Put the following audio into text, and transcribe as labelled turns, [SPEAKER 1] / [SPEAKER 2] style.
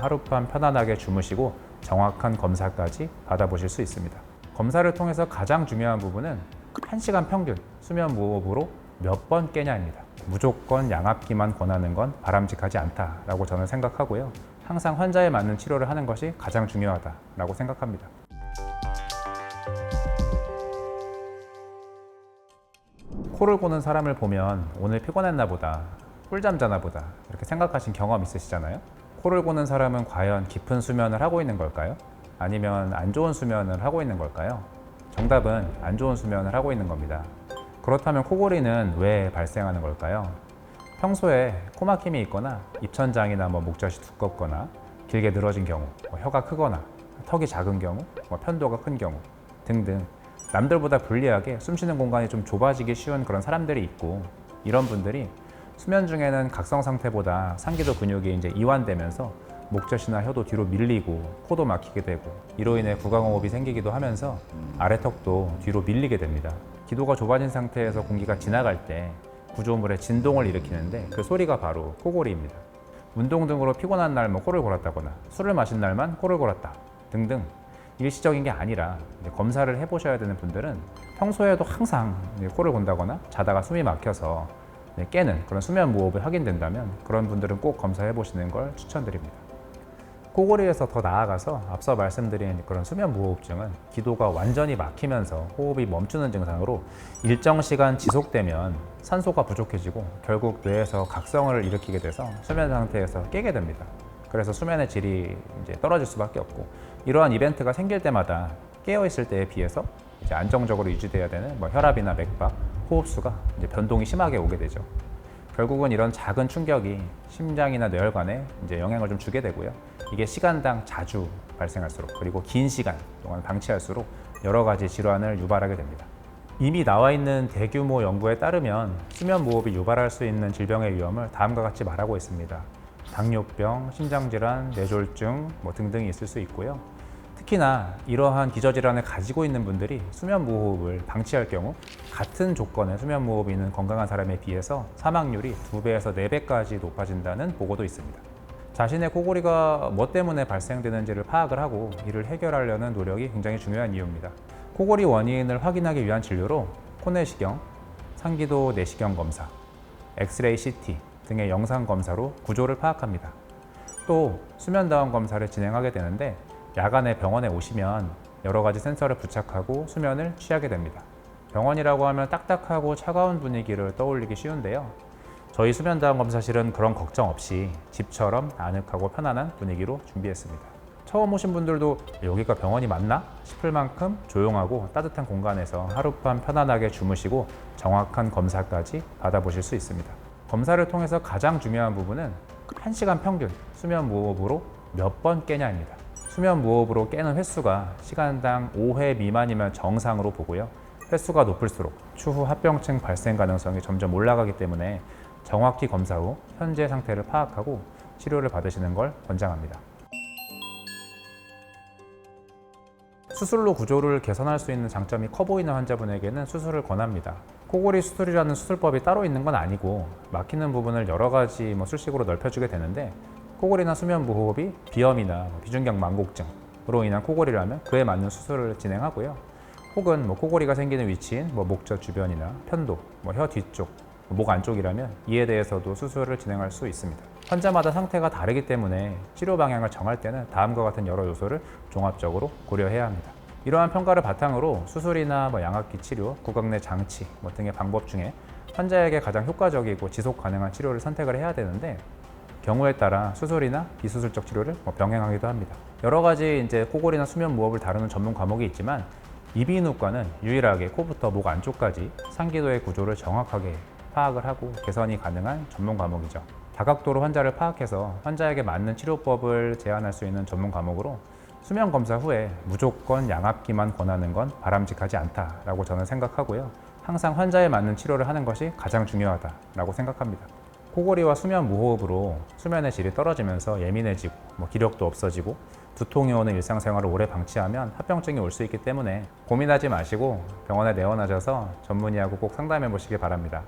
[SPEAKER 1] 하룻밤 편안하게 주무시고 정확한 검사까지 받아보실 수 있습니다. 검사를 통해서 가장 중요한 부분은 1시간 평균 수면 무호흡으로 몇 번 깨냐입니다. 무조건 양압기만 권하는 건 바람직하지 않다라고 저는 생각하고요. 항상 환자에 맞는 치료를 하는 것이 가장 중요하다라고 생각합니다. 코를 고는 사람을 보면 오늘 피곤했나 보다, 꿀잠 자나 보다 이렇게 생각하신 경험 있으시잖아요. 코를 고는 사람은 과연 깊은 수면을 하고 있는 걸까요? 아니면 안 좋은 수면을 하고 있는 걸까요? 정답은 안 좋은 수면을 하고 있는 겁니다. 그렇다면 코골이는 왜 발생하는 걸까요? 평소에 코막힘이 있거나 입천장이나 목젖이 두껍거나 길게 늘어진 경우, 혀가 크거나 턱이 작은 경우, 편도가 큰 경우 등등 남들보다 불리하게 숨쉬는 공간이 좀 좁아지기 쉬운 그런 사람들이 있고, 이런 분들이 수면 중에는 각성 상태보다 상기도 근육이 이제 이완되면서 목젖이나 혀도 뒤로 밀리고 코도 막히게 되고, 이로 인해 구강호흡이 생기기도 하면서 아래턱도 뒤로 밀리게 됩니다. 기도가 좁아진 상태에서 공기가 지나갈 때 구조물에 진동을 일으키는데 그 소리가 바로 코골이입니다. 운동 등으로 피곤한 날 코를 골았다거나 술을 마신 날만 코를 골았다 등등 일시적인 게 아니라 검사를 해보셔야 되는 분들은 평소에도 항상 코를 곤다거나 자다가 숨이 막혀서 깨는 그런 수면 무호흡이 확인된다면 그런 분들은 꼭 검사해 보시는 걸 추천드립니다. 코골이에서 더 나아가서 앞서 말씀드린 그런 수면 무호흡증은 기도가 완전히 막히면서 호흡이 멈추는 증상으로 일정 시간 지속되면 산소가 부족해지고 결국 뇌에서 각성을 일으키게 돼서 수면 상태에서 깨게 됩니다. 그래서 수면의 질이 이제 떨어질 수밖에 없고, 이러한 이벤트가 생길 때마다 깨어 있을 때에 비해서 이제 안정적으로 유지돼야 되는 혈압이나 맥박, 호흡수가 이제 변동이 심하게 오게 되죠. 결국은 이런 작은 충격이 심장이나 뇌혈관에 이제 영향을 좀 주게 되고요. 이게 시간당 자주 발생할수록, 그리고 긴 시간 동안 방치할수록 여러 가지 질환을 유발하게 됩니다. 이미 나와 있는 대규모 연구에 따르면 수면 무호흡이 유발할 수 있는 질병의 위험을 다음과 같이 말하고 있습니다. 당뇨병, 심장질환, 뇌졸중 등등이 있을 수 있고요. 특히나 이러한 기저질환을 가지고 있는 분들이 수면 무호흡을 방치할 경우 같은 조건의 수면 무호흡이 있는 건강한 사람에 비해서 사망률이 2배에서 4배까지 높아진다는 보고도 있습니다. 자신의 코골이가 뭐 때문에 발생되는지를 파악을 하고 이를 해결하려는 노력이 굉장히 중요한 이유입니다. 코골이 원인을 확인하기 위한 진료로 코내시경, 상기도 내시경 검사, 엑스레이 CT 등의 영상 검사로 구조를 파악합니다. 또 수면 다운 검사를 진행하게 되는데, 야간에 병원에 오시면 여러 가지 센서를 부착하고 수면을 취하게 됩니다. 병원이라고 하면 딱딱하고 차가운 분위기를 떠올리기 쉬운데요. 저희 수면 다운 검사실은 그런 걱정 없이 집처럼 아늑하고 편안한 분위기로 준비했습니다. 처음 오신 분들도 여기가 병원이 맞나 싶을 만큼 조용하고 따뜻한 공간에서 하룻밤 편안하게 주무시고 정확한 검사까지 받아보실 수 있습니다. 검사를 통해서 가장 중요한 부분은 1시간 평균 수면 무호흡으로 몇 번 깨냐입니다. 수면 무호흡으로 깨는 횟수가 시간당 5회 미만이면 정상으로 보고요. 횟수가 높을수록 추후 합병증 발생 가능성이 점점 올라가기 때문에 정확히 검사 후 현재 상태를 파악하고 치료를 받으시는 걸 권장합니다. 수술로 구조를 개선할 수 있는 장점이 커 보이는 환자분에게는 수술을 권합니다. 코골이 수술이라는 수술법이 따로 있는 건 아니고 막히는 부분을 여러 가지 술식으로 넓혀주게 되는데, 코골이나 수면 무호흡이 비염이나 비중격 만곡증으로 인한 코골이라면 그에 맞는 수술을 진행하고요. 혹은 코골이가 생기는 위치인 목젖 주변이나 편도, 혀 뒤쪽, 목 안쪽이라면 이에 대해서도 수술을 진행할 수 있습니다. 환자마다 상태가 다르기 때문에 치료 방향을 정할 때는 다음과 같은 여러 요소를 종합적으로 고려해야 합니다. 이러한 평가를 바탕으로 수술이나 양압기 치료, 구강 내 장치 등의 방법 중에 환자에게 가장 효과적이고 지속 가능한 치료를 선택을 해야 되는데, 경우에 따라 수술이나 비수술적 치료를 병행하기도 합니다. 여러 가지 이제 코골이나 수면 무호흡을 다루는 전문 과목이 있지만, 이비인후과는 유일하게 코부터 목 안쪽까지 상기도의 구조를 정확하게 파악을 하고 개선이 가능한 전문 과목이죠. 다각도로 환자를 파악해서 환자에게 맞는 치료법을 제안할 수 있는 전문 과목으로, 수면 검사 후에 무조건 양압기만 권하는 건 바람직하지 않다라고 저는 생각하고요. 항상 환자에 맞는 치료를 하는 것이 가장 중요하다라고 생각합니다. 코골이와 수면 무호흡으로 수면의 질이 떨어지면서 예민해지고 기력도 없어지고 두통이 오는 일상생활을 오래 방치하면 합병증이 올 수 있기 때문에 고민하지 마시고 병원에 내원하셔서 전문의하고 꼭 상담해 보시기 바랍니다.